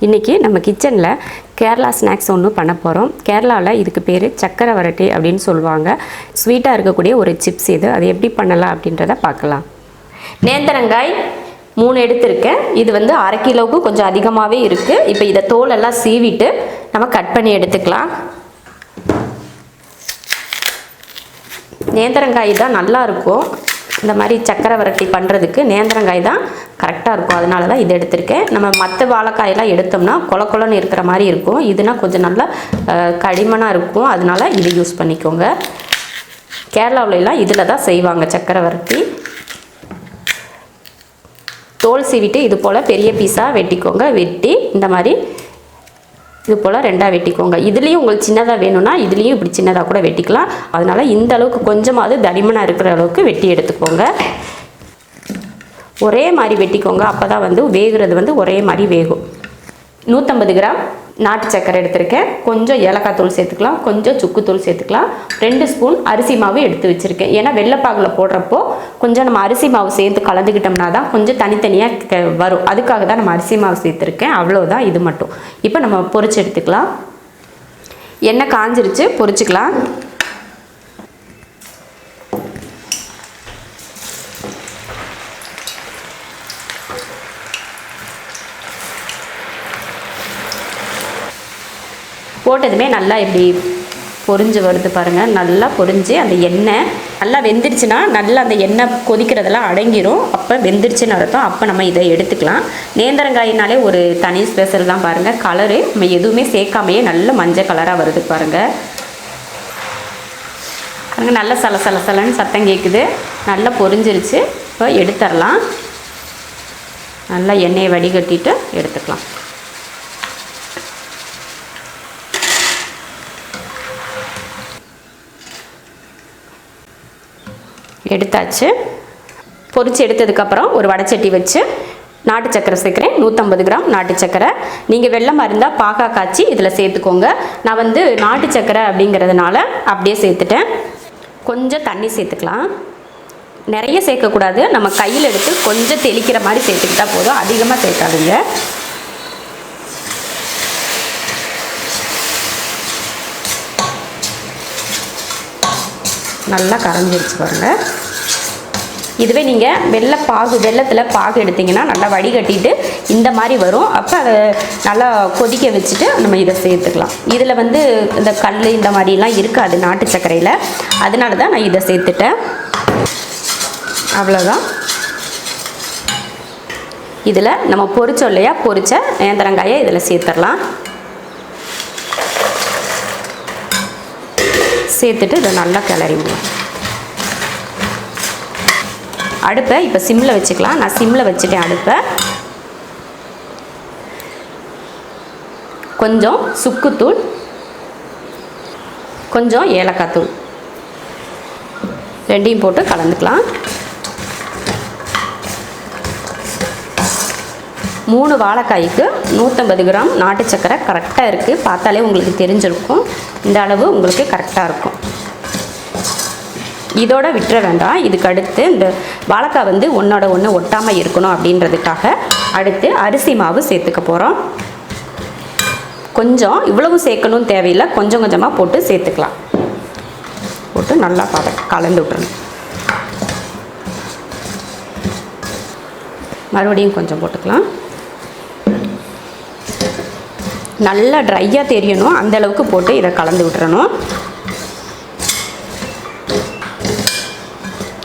இன்றைக்கி நம்ம கிச்சனில் கேரளா ஸ்நாக்ஸ் ஒன்று பண்ண போகிறோம். கேரளாவில் இதுக்கு பேர் சக்கரை வரட்டி அப்படின்னு சொல்லுவாங்க. ஸ்வீட்டாக இருக்கக்கூடிய ஒரு சிப்ஸ் இது. அது எப்படி பண்ணலாம் அப்படின்றத பார்க்கலாம். நேந்திரங்காய் 3 எடுத்திருக்கேன். இது வந்து 1/2 கிலோவுக்கு கொஞ்சம் அதிகமாகவே இருக்குது. இப்போ இதை தோலெல்லாம் சீவிட்டு நம்ம கட் பண்ணி எடுத்துக்கலாம். நேந்திரங்காய் தான் நல்லாயிருக்கும். இந்த மாதிரி சக்கரை வரட்டி பண்ணுறதுக்கு நேந்திரங்காய் தான் கரெக்டாக இருக்கும். அதனால தான் இது எடுத்திருக்கேன். நம்ம மற்ற வாழைக்காயெல்லாம் எடுத்தோம்னா கொலன்னு இருக்கிற மாதிரி இருக்கும். இதுனா கொஞ்சம் நல்லா கடிமனாக இருக்கும். அதனால இது யூஸ் பண்ணிக்கோங்க. கேரளாவிலலாம் இதில் தான் செய்வாங்க சக்கரை வரட்டி. தோல் சீவிட்டு இது போல் பெரிய பீஸாக வெட்டிக்கோங்க. வெட்டி இந்த மாதிரி இது போல் 2ஆக வெட்டிக்கோங்க. இதுலேயும் உங்களுக்கு சின்னதாக வேணும்னா இதுலேயும் இப்படி சின்னதாக கூட வெட்டிக்கலாம். அதனால் இந்த அளவுக்கு கொஞ்சமாவது தடிமனாக இருக்கிற அளவுக்கு வெட்டி எடுத்துக்கோங்க. ஒரே மாதிரி வெட்டிக்கோங்க. அப்போ தான் வந்து வேகிறது வந்து ஒரே மாதிரி வேகும். 150 கிராம் நாட்டு சக்கரை எடுத்திருக்கேன். கொஞ்சம் ஏலக்காய் தூள் சேர்த்துக்கலாம். கொஞ்சம் சுக்குத்தூள் சேர்த்துக்கலாம். 2 ஸ்பூன் அரிசி மாவு எடுத்து வச்சுருக்கேன். ஏன்னா வெள்ளைப்பாகில் போடுறப்போ கொஞ்சம் நம்ம அரிசி மாவு சேர்த்து கலந்துக்கிட்டோம்னா தான் கொஞ்சம் தனித்தனியாக வரும். அதுக்காக தான் நம்ம அரிசி மாவு சேர்த்துருக்கேன். அவ்வளோதான், இது மட்டும். இப்போ நம்ம பொரிச்சு எடுத்துக்கலாம். எண்ணெய் காஞ்சிருச்சு, பொரிச்சுக்கலாம். போட்டதுமே நல்லா இப்படி பொரிஞ்சு வருது பாருங்கள். நல்லா பொரிஞ்சு அந்த எண்ணெய் நல்லா வெந்துருச்சுன்னா நல்லா அந்த எண்ணெய் கொதிக்கிறதெல்லாம் அடங்கிடும். அப்போ வெந்துருச்சுன்னு அர்த்தம். அப்போ நம்ம இதை எடுத்துக்கலாம். நேந்திரங்காயினாலே ஒரு தனி ஸ்பெஷல் தான் பாருங்கள். கலரு நம்ம எதுவுமே சேர்க்காமையே நல்ல மஞ்சள் கலராக வருது பாருங்கள். பாருங்கள் நல்லா சலன்னு சத்தம் கேட்குது. நல்லா பொரிஞ்சிருச்சு. இப்போ எடுத்துடலாம். நல்லா எண்ணெயை வடிகட்டிட்டு எடுத்துக்கலாம். எடுத்தாச்சு. பொரிச்சு எடுத்ததுக்கப்புறம் ஒரு வடைச்சட்டி வச்சு நாட்டு சக்கரை சேர்க்குறேன். 150 கிராம் நாட்டு சக்கரை. நீங்கள் வெல்லமாக இருந்தால் பாகா காய்ச்சி இதில் சேர்த்துக்கோங்க. நான் வந்து நாட்டு சக்கரை அப்படிங்கிறதுனால அப்படியே சேர்த்துட்டேன். கொஞ்சம் தண்ணி சேர்த்துக்கலாம். நிறைய சேர்க்கக்கூடாது. நம்ம கையில் எடுத்து கொஞ்சம் தெளிக்கிற மாதிரி சேர்த்துக்கிட்டா போதும். அதிகமாக சேர்க்காதீங்க. நல்லா கரைஞ்சிருச்சு பாருங்கள். இதுவே நீங்கள் வெள்ளத்தில் பாகு எடுத்திங்கன்னா நல்லா வடிகட்டிட்டு இந்த மாதிரி வரும். அப்போ அதை நல்லா கொதிக்க வச்சுட்டு நம்ம இதை சேர்த்துக்கலாம். இதில் வந்து இந்த கல் இந்த மாதிரிலாம் இருக்காது நாட்டு சர்க்கரையில். அதனால தான் நான் இதை சேர்த்துட்டேன். அவ்வளோதான். இதில் நம்ம பொரிச்சோம் இல்லையா, பொரிச்ச நேந்திரங்காயை இதில் சேர்த்துடலாம். சேர்த்துட்டு இதை நல்லா கிளறிடுவோம். அடுப்பை இப்போ சிம்மில் வச்சுக்கலாம். நான் சிம்மில் வச்சுட்டேன் அடுப்பை. கொஞ்சம் சுக்குத்தூள், கொஞ்சம் ஏலக்காய் தூள் 2ஐயும் போட்டு கலந்துக்கலாம். 3 வாழைக்காய்க்கு 150 கிராம் நாட்டு சக்கரை கரெக்டாக இருக்குது. பார்த்தாலே உங்களுக்கு தெரிஞ்சிருக்கும். இந்த அளவு உங்களுக்கு கரெக்டாக இருக்கும். இதோட விட்டுற வேண்டாம். இதுக்கு அடுத்து இந்த வாழைக்காய் வந்து ஒன்றோட ஒன்று ஒட்டாமல் இருக்கணும் அப்படின்றதுக்காக அடுத்து அரிசி மாவு சேர்த்துக்க போகிறோம். கொஞ்சம் இவ்வளவு சேர்க்கணும்னு தேவையில்லை. கொஞ்சம் கொஞ்சமாக போட்டு சேர்த்துக்கலாம். போட்டு நல்லா கலந்து விட்டுறணும். மறுபடியும் கொஞ்சம் போட்டுக்கலாம். நல்லா ட்ரையாக தெரியணும். அந்தளவுக்கு போட்டு இதை கலந்து விட்டுறணும்.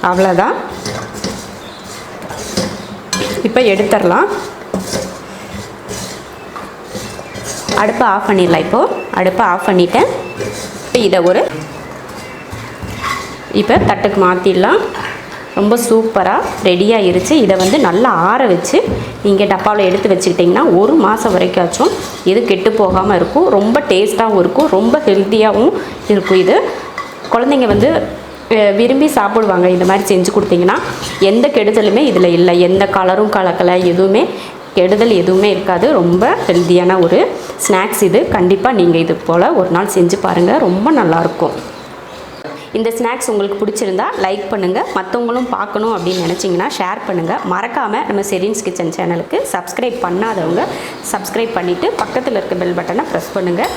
அவ்வளோதான். இப்போ எடுத்துடலாம். அடுப்பை ஆஃப் பண்ணிடலாம். இப்போது அடுப்பை ஆஃப் பண்ணிவிட்டேன். இப்போ இப்போ தட்டுக்கு மாற்றிடலாம். ரொம்ப சூப்பராக ரெடியாக இருச்சு. இதை வந்து நல்லா ஆற வச்சு நீங்கள் டப்பாவில் எடுத்து வச்சுக்கிட்டிங்கன்னா 1 மாதம் வரைக்காச்சும் இது கெட்டு போகாமல் இருக்கும். ரொம்ப டேஸ்ட்டாகவும் இருக்கும். ரொம்ப ஹெல்த்தியாகவும் இருக்கும். இது குழந்தைங்க வந்து விரும்பி சாப்பிடுவாங்க. இந்த மாதிரி செஞ்சு கொடுத்தீங்கன்னா எந்த கெடுதலுமே இதில் இல்லை. எந்த கலரும் கலக்கலை, எதுவுமே கெடுதல் எதுவுமே இருக்காது. ரொம்ப ஹெல்த்தியான ஒரு ஸ்நாக்ஸ் இது. கண்டிப்பாக நீங்கள் இது போல் ஒரு நாள் செஞ்சு பாருங்கள். ரொம்ப நல்லாயிருக்கும். இந்த ஸ்நாக்ஸ் உங்களுக்கு பிடிச்சிருந்தா லைக் பண்ணுங்கள், மற்றவங்களும் பார்க்கணும் அப்படின்னு நினச்சிங்கன்னா ஷேர் பண்ணுங்கள். மறக்காமல் நம்ம செரீன்ஸ் கிச்சன் சேனலுக்கு சப்ஸ்கிரைப் பண்ணாதவங்க சப்ஸ்கிரைப் பண்ணிவிட்டு பக்கத்தில் இருக்க பெல் பட்டனை ப்ரெஸ் பண்ணுங்கள்.